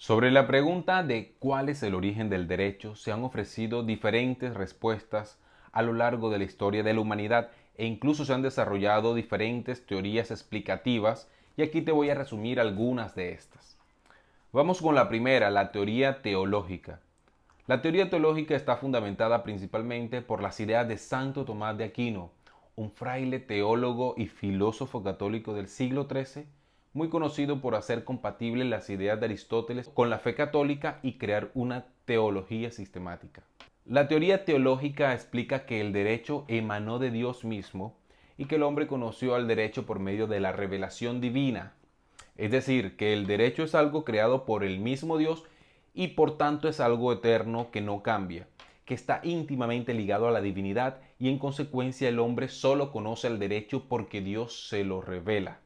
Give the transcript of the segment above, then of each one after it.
Sobre la pregunta de cuál es el origen del derecho, se han ofrecido diferentes respuestas a lo largo de la historia de la humanidad e incluso se han desarrollado diferentes teorías explicativas y aquí te voy a resumir algunas de estas. Vamos con la primera, la teoría teológica. La teoría teológica está fundamentada principalmente por las ideas de Santo Tomás de Aquino, un fraile teólogo y filósofo católico del siglo XIII, muy conocido por hacer compatibles las ideas de Aristóteles con la fe católica y crear una teología sistemática. La teoría teológica explica que el derecho emanó de Dios mismo y que el hombre conoció al derecho por medio de la revelación divina. Es decir, que el derecho es algo creado por el mismo Dios y por tanto es algo eterno que no cambia, que está íntimamente ligado a la divinidad y en consecuencia el hombre solo conoce el derecho porque Dios se lo revela.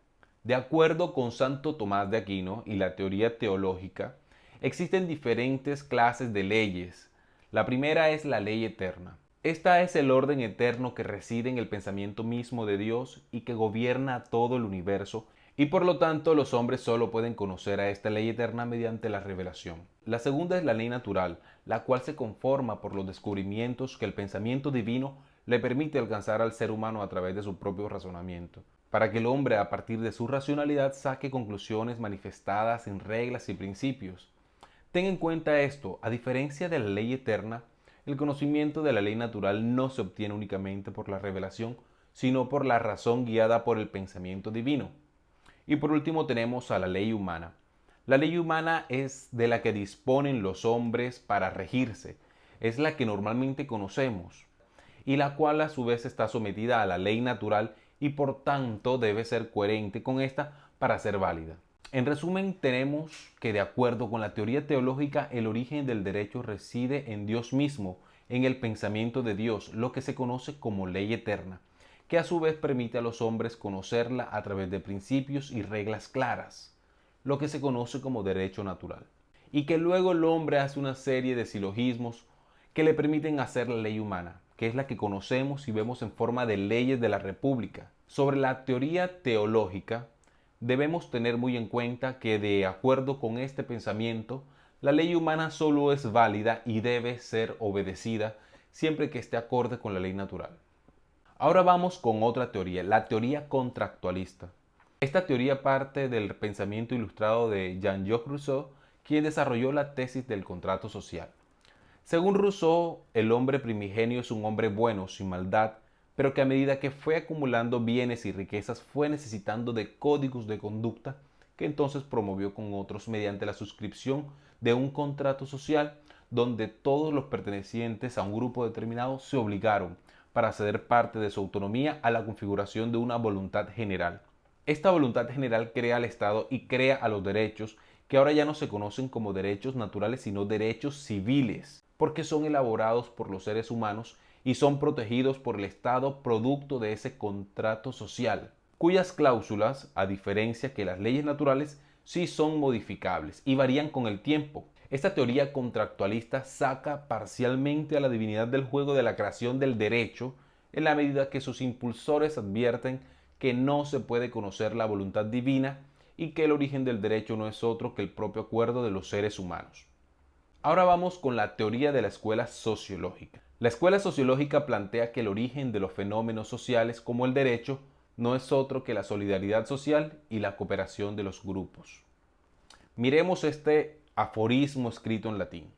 De acuerdo con Santo Tomás de Aquino y la teoría teológica, existen diferentes clases de leyes. La primera es la ley eterna. Esta es el orden eterno que reside en el pensamiento mismo de Dios y que gobierna todo el universo, y por lo tanto los hombres solo pueden conocer a esta ley eterna mediante la revelación. La segunda es la ley natural, la cual se conforma por los descubrimientos que el pensamiento divino le permite alcanzar al ser humano a través de su propio razonamiento, para que el hombre a partir de su racionalidad saque conclusiones manifestadas en reglas y principios. Ten en cuenta esto, a diferencia de la ley eterna, el conocimiento de la ley natural no se obtiene únicamente por la revelación, sino por la razón guiada por el pensamiento divino. Y por último tenemos a la ley humana. La ley humana es de la que disponen los hombres para regirse, es la que normalmente conocemos, y la cual a su vez está sometida a la ley natural y por tanto debe ser coherente con esta para ser válida. En resumen, tenemos que de acuerdo con la teoría teológica, el origen del derecho reside en Dios mismo, en el pensamiento de Dios, lo que se conoce como ley eterna, que a su vez permite a los hombres conocerla a través de principios y reglas claras, lo que se conoce como derecho natural, y que luego el hombre hace una serie de silogismos que le permiten hacer la ley humana, que es la que conocemos y vemos en forma de leyes de la República. Sobre la teoría teológica, debemos tener muy en cuenta que de acuerdo con este pensamiento, la ley humana solo es válida y debe ser obedecida siempre que esté acorde con la ley natural. Ahora vamos con otra teoría, la teoría contractualista. Esta teoría parte del pensamiento ilustrado de Jean-Jacques Rousseau, quien desarrolló la tesis del contrato social. Según Rousseau, el hombre primigenio es un hombre bueno, sin maldad, pero que a medida que fue acumulando bienes y riquezas fue necesitando de códigos de conducta que entonces promovió con otros mediante la suscripción de un contrato social donde todos los pertenecientes a un grupo determinado se obligaron para ceder parte de su autonomía a la configuración de una voluntad general. Esta voluntad general crea al Estado y crea a los derechos, que ahora ya no se conocen como derechos naturales, sino derechos civiles, porque son elaborados por los seres humanos y son protegidos por el Estado producto de ese contrato social, cuyas cláusulas, a diferencia que las leyes naturales, sí son modificables y varían con el tiempo. Esta teoría contractualista saca parcialmente a la divinidad del juego de la creación del derecho en la medida que sus impulsores advierten que no se puede conocer la voluntad divina y que el origen del derecho no es otro que el propio acuerdo de los seres humanos. Ahora vamos con la teoría de la escuela sociológica. La escuela sociológica plantea que el origen de los fenómenos sociales como el derecho no es otro que la solidaridad social y la cooperación de los grupos. Miremos este aforismo escrito en latín.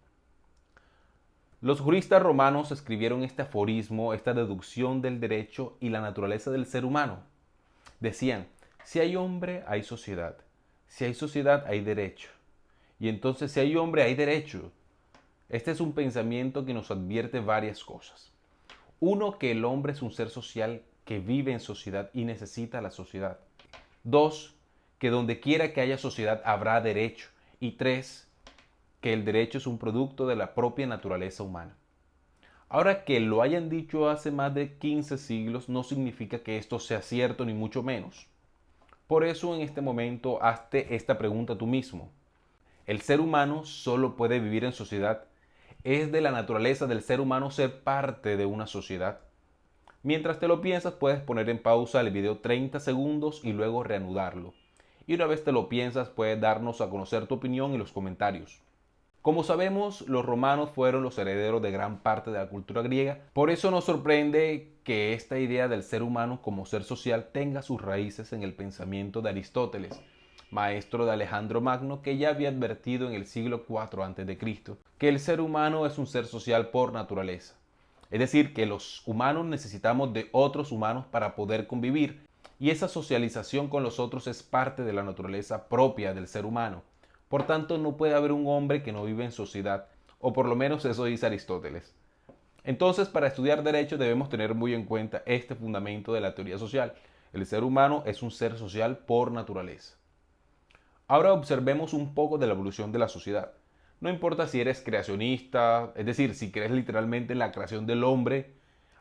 Los juristas romanos escribieron este aforismo, esta deducción del derecho y la naturaleza del ser humano. Decían, si hay hombre, hay sociedad. Si hay sociedad, hay derecho. Y entonces, si hay hombre, hay derecho. Este es un pensamiento que nos advierte varias cosas. Uno, que el hombre es un ser social que vive en sociedad y necesita la sociedad. Dos, que donde quiera que haya sociedad habrá derecho. Y tres, que el derecho es un producto de la propia naturaleza humana. Ahora, que lo hayan dicho hace más de 15 siglos no significa que esto sea cierto ni mucho menos. Por eso en este momento hazte esta pregunta tú mismo. ¿El ser humano solo puede vivir en sociedad? ¿Es de la naturaleza del ser humano ser parte de una sociedad? Mientras te lo piensas, puedes poner en pausa el video 30 segundos y luego reanudarlo. y una vez te lo piensas puedes darnos a conocer tu opinión en los comentarios. Como sabemos, los romanos fueron los herederos de gran parte de la cultura griega, por eso nos sorprende que esta idea del ser humano como ser social tenga sus raíces en el pensamiento de Aristóteles, maestro de Alejandro Magno, que ya había advertido en el siglo IV a.C. que el ser humano es un ser social por naturaleza. Es decir, que los humanos necesitamos de otros humanos para poder convivir, y esa socialización con los otros es parte de la naturaleza propia del ser humano. Por tanto, no puede haber un hombre que no vive en sociedad, o por lo menos eso dice Aristóteles. Entonces, para estudiar derecho debemos tener muy en cuenta este fundamento de la teoría social. El ser humano es un ser social por naturaleza. Ahora observemos un poco de la evolución de la sociedad. No importa si eres creacionista, es decir, si crees literalmente en la creación del hombre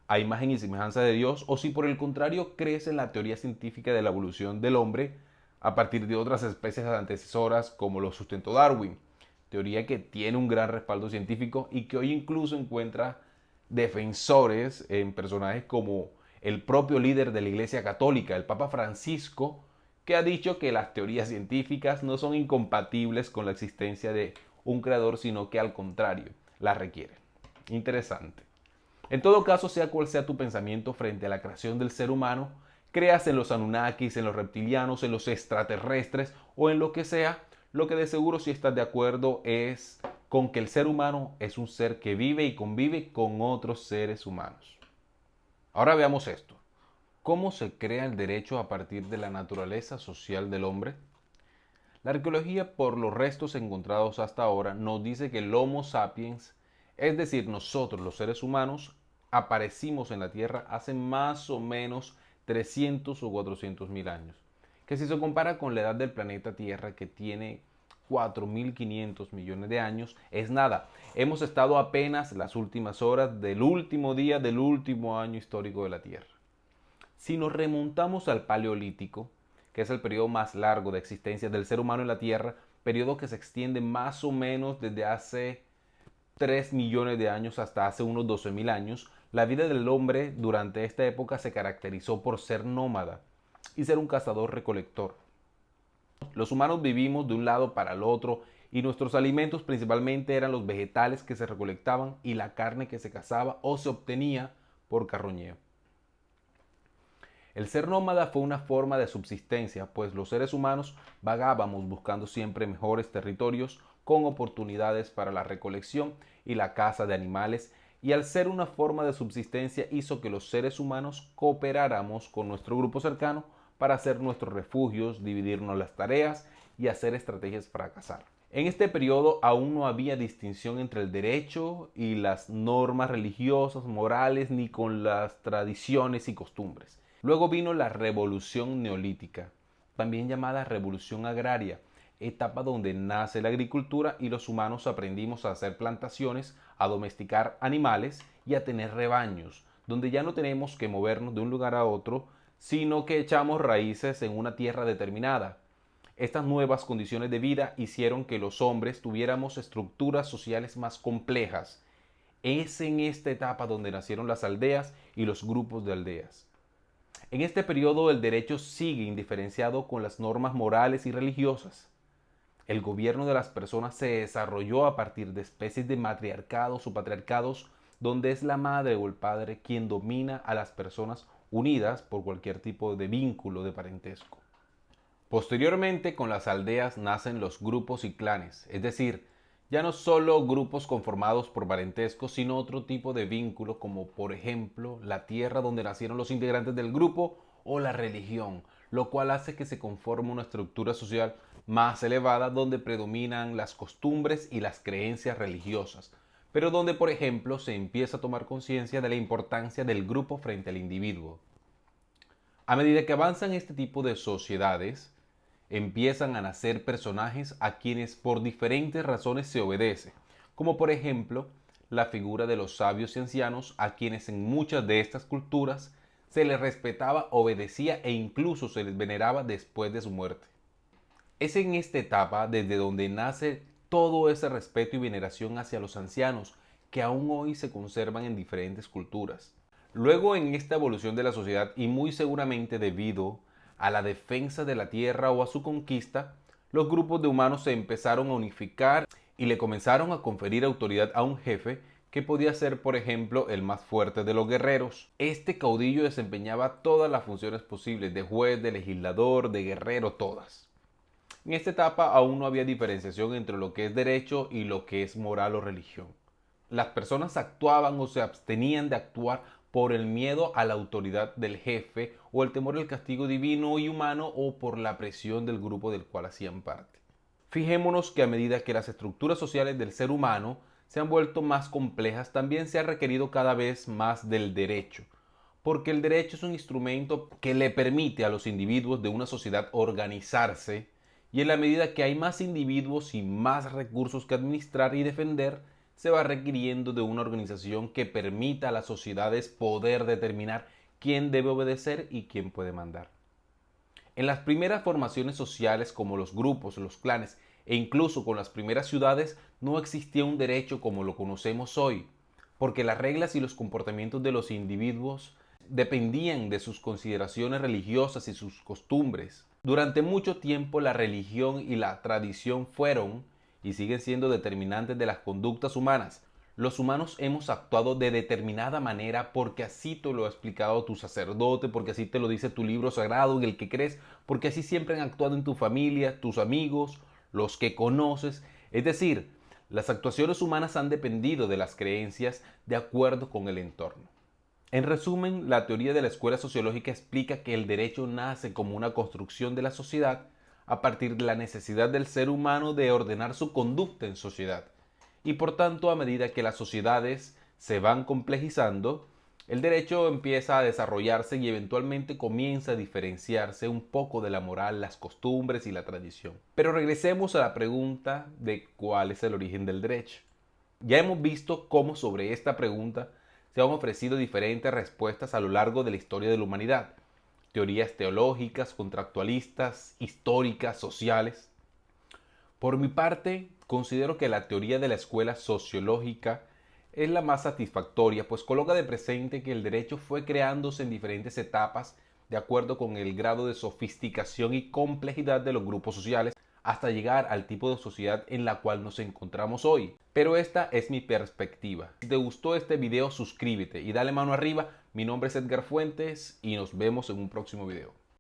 a imagen y semejanza de Dios, o si por el contrario crees en la teoría científica de la evolución del hombre a partir de otras especies antecesoras como lo sustentó Darwin, teoría que tiene un gran respaldo científico y que hoy incluso encuentra defensores en personajes como el propio líder de la Iglesia Católica, el Papa Francisco, que ha dicho que las teorías científicas no son incompatibles con la existencia de un creador, sino que al contrario, la requieren. Interesante. En todo caso, sea cual sea tu pensamiento frente a la creación del ser humano, creas en los Anunnakis, en los reptilianos, en los extraterrestres o en lo que sea, lo que de seguro si estás de acuerdo es con que el ser humano es un ser que vive y convive con otros seres humanos. Ahora veamos esto. ¿Cómo se crea el derecho a partir de la naturaleza social del hombre? La arqueología, por los restos encontrados hasta ahora, nos dice que el Homo sapiens, es decir, nosotros los seres humanos, aparecimos en la Tierra hace más o menos 300 o 400 mil años, que si se compara con la edad del planeta Tierra, que tiene 4.500 millones de años, es nada. Hemos estado apenas las últimas horas del último día del último año histórico de la Tierra. Si nos remontamos al Paleolítico, que es el periodo más largo de existencia del ser humano en la Tierra, periodo que se extiende más o menos desde hace 3 millones de años hasta hace unos 12.000 años, la vida del hombre durante esta época se caracterizó por ser nómada y ser un cazador-recolector. Los humanos vivimos de un lado para el otro y nuestros alimentos principalmente eran los vegetales que se recolectaban y la carne que se cazaba o se obtenía por carroñeo. El ser nómada fue una forma de subsistencia, pues los seres humanos vagábamos buscando siempre mejores territorios con oportunidades para la recolección y la caza de animales, y al ser una forma de subsistencia hizo que los seres humanos cooperáramos con nuestro grupo cercano para hacer nuestros refugios, dividirnos las tareas y hacer estrategias para cazar. En este periodo aún no había distinción entre el derecho y las normas religiosas, morales, ni con las tradiciones y costumbres. Luego vino la Revolución Neolítica, también llamada Revolución Agraria, etapa donde nace la agricultura y los humanos aprendimos a hacer plantaciones, a domesticar animales y a tener rebaños, donde ya no tenemos que movernos de un lugar a otro, sino que echamos raíces en una tierra determinada. Estas nuevas condiciones de vida hicieron que los hombres tuviéramos estructuras sociales más complejas. Es en esta etapa donde nacieron las aldeas y los grupos de aldeas. En este periodo el derecho sigue indiferenciado con las normas morales y religiosas. El gobierno de las personas se desarrolló a partir de especies de matriarcados o patriarcados donde es la madre o el padre quien domina a las personas unidas por cualquier tipo de vínculo de parentesco. Posteriormente, con las aldeas nacen los grupos y clanes, es decir, ya no solo grupos conformados por parentesco, sino otro tipo de vínculo como por ejemplo la tierra donde nacieron los integrantes del grupo o la religión, lo cual hace que se conforme una estructura social más elevada donde predominan las costumbres y las creencias religiosas, pero donde por ejemplo se empieza a tomar conciencia de la importancia del grupo frente al individuo. A medida que avanzan este tipo de sociedades, empiezan a nacer personajes a quienes por diferentes razones se obedece, como por ejemplo la figura de los sabios y ancianos a quienes en muchas de estas culturas se les respetaba, obedecía e incluso se les veneraba después de su muerte. Es en esta etapa desde donde nace todo ese respeto y veneración hacia los ancianos que aún hoy se conservan en diferentes culturas. Luego en esta evolución de la sociedad y muy seguramente debido a la defensa de la tierra o a su conquista, los grupos de humanos se empezaron a unificar y le comenzaron a conferir autoridad a un jefe que podía ser, por ejemplo, el más fuerte de los guerreros. Este caudillo desempeñaba todas las funciones posibles, de juez, de legislador, de guerrero, todas. En esta etapa aún no había diferenciación entre lo que es derecho y lo que es moral o religión. Las personas actuaban o se abstenían de actuar por el miedo a la autoridad del jefe o el temor al castigo divino y humano o por la presión del grupo del cual hacían parte. Fijémonos que a medida que las estructuras sociales del ser humano se han vuelto más complejas, también se ha requerido cada vez más del derecho, porque el derecho es un instrumento que le permite a los individuos de una sociedad organizarse, y en la medida que hay más individuos y más recursos que administrar y defender, se va requiriendo de una organización que permita a las sociedades poder determinar quién debe obedecer y quién puede mandar. En las primeras formaciones sociales como los grupos, los clanes e incluso con las primeras ciudades no existía un derecho como lo conocemos hoy, porque las reglas y los comportamientos de los individuos dependían de sus consideraciones religiosas y sus costumbres. Durante mucho tiempo la religión y la tradición fueron y siguen siendo determinantes de las conductas humanas. Los humanos hemos actuado de determinada manera porque así te lo ha explicado tu sacerdote, porque así te lo dice tu libro sagrado en el que crees, porque así siempre han actuado en tu familia, tus amigos, los que conoces. Es decir, las actuaciones humanas han dependido de las creencias de acuerdo con el entorno. En resumen, la teoría de la escuela sociológica explica que el derecho nace como una construcción de la sociedad a partir de la necesidad del ser humano de ordenar su conducta en sociedad. Y por tanto, a medida que las sociedades se van complejizando, el derecho empieza a desarrollarse y eventualmente comienza a diferenciarse un poco de la moral, las costumbres y la tradición. Pero regresemos a la pregunta de cuál es el origen del derecho. Ya hemos visto cómo sobre esta pregunta se han ofrecido diferentes respuestas a lo largo de la historia de la humanidad. Teorías teológicas, contractualistas, históricas, sociales. Por mi parte, considero que la teoría de la escuela sociológica es la más satisfactoria, pues coloca de presente que el derecho fue creándose en diferentes etapas de acuerdo con el grado de sofisticación y complejidad de los grupos sociales, hasta llegar al tipo de sociedad en la cual nos encontramos hoy. Pero esta es mi perspectiva. Si te gustó este video, suscríbete y dale mano arriba. Mi nombre es Edgar Fuentes y nos vemos en un próximo video.